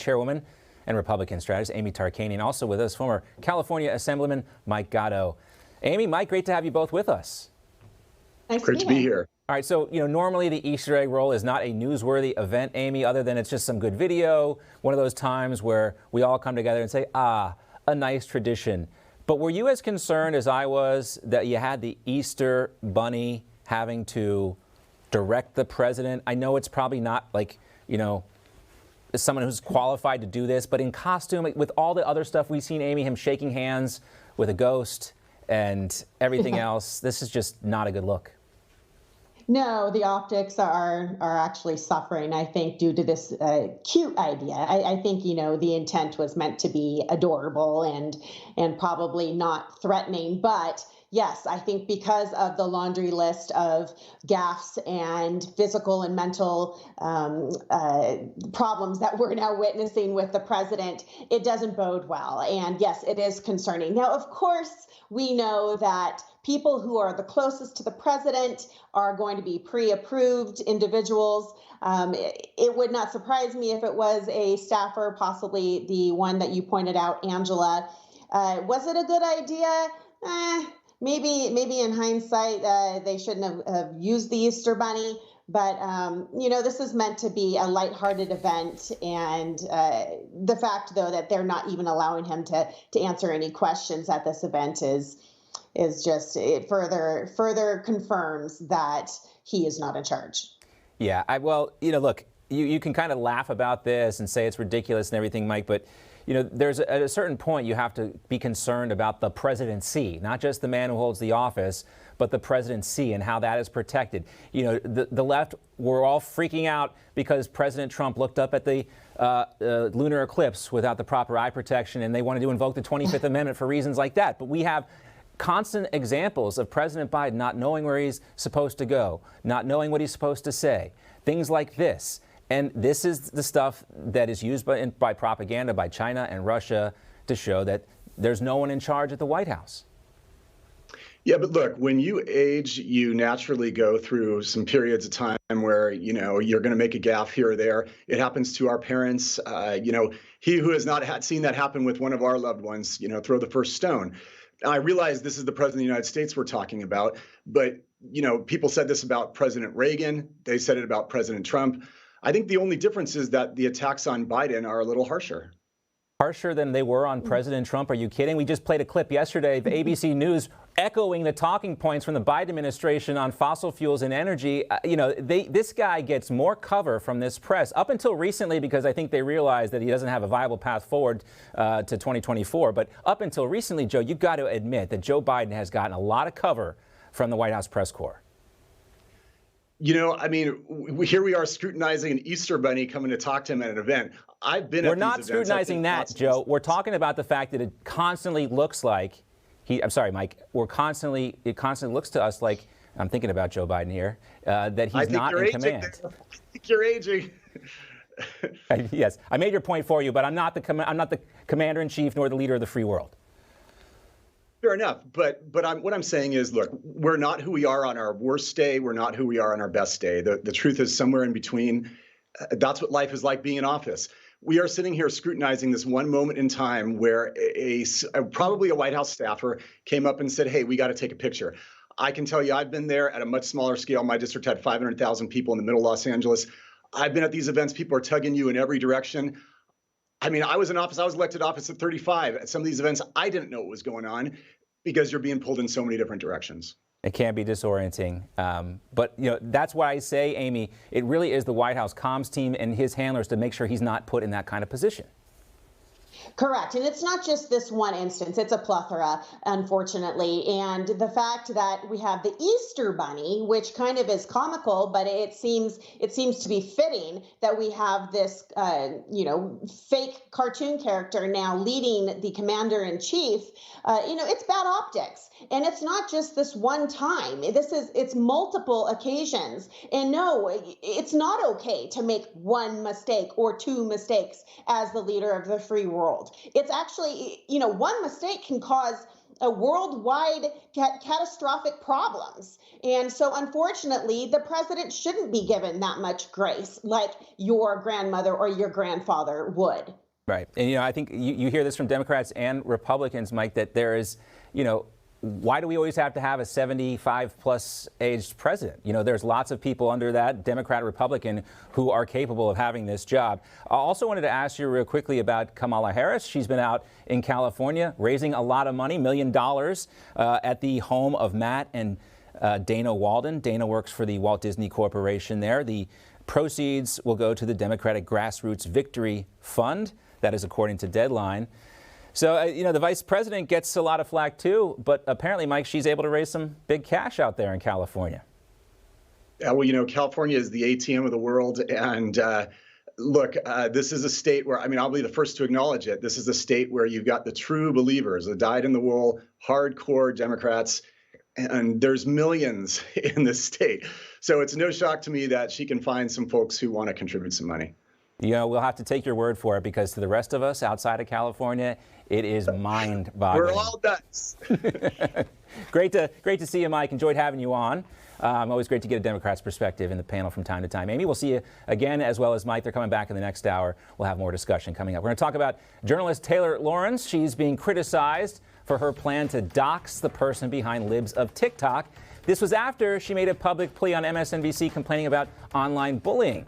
chairwoman and Republican strategist Amy Tarkanian. Also with us, former California Assemblyman Mike Gatto. Amy, Mike, great to have you both with us. Nice Great to be here. All right, so, normally the Easter egg roll is not a newsworthy event, Amy, other than it's just some good video, one of those times where we all come together and say, a nice tradition. But were you as concerned as I was that you had the Easter bunny having to direct the president? I know it's probably not like, someone who's qualified to do this, but in costume, with all the other stuff we've seen, Amy, him shaking hands with a ghost and everything else, this is just not a good look. No, the optics are actually suffering, I think, due to this cute idea. I think, the intent was meant to be adorable and probably not threatening. But yes, I think because of the laundry list of gaffes and physical and mental problems that we're now witnessing with the president, it doesn't bode well. And yes, it is concerning. Now, of course, we know that people who are the closest to the president are going to be pre-approved individuals. It would not surprise me if it was a staffer, possibly the one that you pointed out, Angela. Was it a good idea? Maybe in hindsight, they shouldn't have used the Easter Bunny. But, this is meant to be a lighthearted event. And the fact, though, that they're not even allowing him to answer any questions at this event is just, it further confirms that he is not in charge. Yeah, well, look, you can kind of laugh about this and say it's ridiculous and everything, Mike, but there's at a certain point you have to be concerned about the presidency, not just the man who holds the office, but the presidency and how that is protected. The left were all freaking out because President Trump looked up at the lunar eclipse without the proper eye protection, and they wanted to invoke the 25th Amendment for reasons like that. But we have constant examples of President Biden not knowing where he's supposed to go, not knowing what he's supposed to say, things like this. And this is the stuff that is used by propaganda, by China and Russia, to show that there's no one in charge at the White House. Yeah, but look, when you age, you naturally go through some periods of time where, you're going to make a gaffe here or there. It happens to our parents. He who has not seen that happen with one of our loved ones, throw the first stone. I realize this is the president of the United States we're talking about, but, people said this about President Reagan. They said it about President Trump. I think the only difference is that the attacks on Biden are a little harsher. Harsher than they were on President Trump? Are you kidding? We just played a clip yesterday, the ABC News echoing the talking points from the Biden administration on fossil fuels and energy. This guy gets more cover from this press up until recently, because I think they realized that he doesn't have a viable path forward to 2024. But up until recently, Joe, you've got to admit that Joe Biden has gotten a lot of cover from the White House press corps. Here we are scrutinizing an Easter bunny coming to talk to him at an event. We're not scrutinizing that, Joe. We're talking about the fact that it constantly looks like I'm sorry, Mike. It constantly looks to us like, I'm thinking about Joe Biden here, that he's not in command. I think you're aging. Yes, I made your point for you, but I'm not the commander in chief nor the leader of the free world. Fair enough, but what I'm saying is, look, we're not who we are on our worst day. We're not who we are on our best day. The truth is somewhere in between. That's what life is like being in office. We are sitting here scrutinizing this one moment in time where probably a White House staffer came up and said, hey, we got to take a picture. I can tell you I've been there at a much smaller scale. My district had 500,000 people in the middle of Los Angeles. I've been at these events. People are tugging you in every direction. I was in office. I was elected office at 35. At some of these events, I didn't know what was going on because you're being pulled in so many different directions. It can be disorienting. But, that's why I say, Amy, it really is the White House comms team and his handlers to make sure he's not put in that kind of position. Correct. And it's not just this one instance. It's a plethora, unfortunately. And the fact that we have the Easter Bunny, which kind of is comical, but it seems to be fitting that we have this, fake cartoon character now leading the commander in chief. It's bad optics. And it's not just this one time. It's multiple occasions. And no, it's not okay to make one mistake or two mistakes as the leader of the free world. It's actually, one mistake can cause worldwide catastrophic problems. And so, unfortunately, the president shouldn't be given that much grace like your grandmother or your grandfather would. Right. And, I think you hear this from Democrats and Republicans, Mike, that there is, why do we always have to have a 75-plus aged president? There's lots of people under that, Democrat, Republican, who are capable of having this job. I also wanted to ask you real quickly about Kamala Harris. She's been out in California raising a lot of money, $1 million, at the home of Matt and Dana Walden. Dana works for the Walt Disney Corporation there. The proceeds will go to the Democratic Grassroots Victory Fund. That is according to Deadline. So, the vice president gets a lot of flack, too. But apparently, Mike, she's able to raise some big cash out there in California. Yeah, well, California is the ATM of the world. And look, this is a state where, I'll be the first to acknowledge it. This is a state where you've got the true believers, the dyed-in-the-wool, hardcore Democrats. And there's millions in this state. So it's no shock to me that she can find some folks who want to contribute some money. We'll have to take your word for it, because to the rest of us outside of California, it is mind-boggling. We're all nuts. Great to see you, Mike. Enjoyed having you on. Always great to get a Democrat's perspective in the panel from time to time. Amy, we'll see you again, as well as Mike. They're coming back in the next hour. We'll have more discussion coming up. We're going to talk about journalist Taylor Lawrence. She's being criticized for her plan to dox the person behind libs of TikTok. This was after she made a public plea on MSNBC complaining about online bullying.